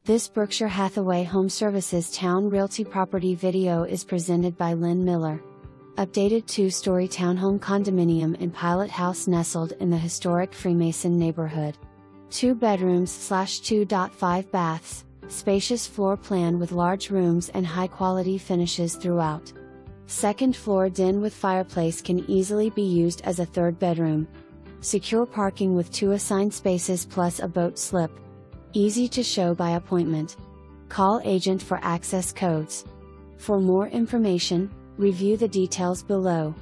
This Berkshire Hathaway HomeServices Towne Realty property video is presented by Lin Miller. Updated 2-story townhome condominium in Pilot House nestled in the historic Freemason neighborhood. 2 bedrooms/2.5 baths, spacious floor plan with large rooms and high-quality finishes throughout. Second floor den with fireplace can easily be used as a 3rd bedroom. Secure parking with 2 assigned spaces plus a boat slip. Easy to show by appointment. Call agent for access codes. For more information, review the details below.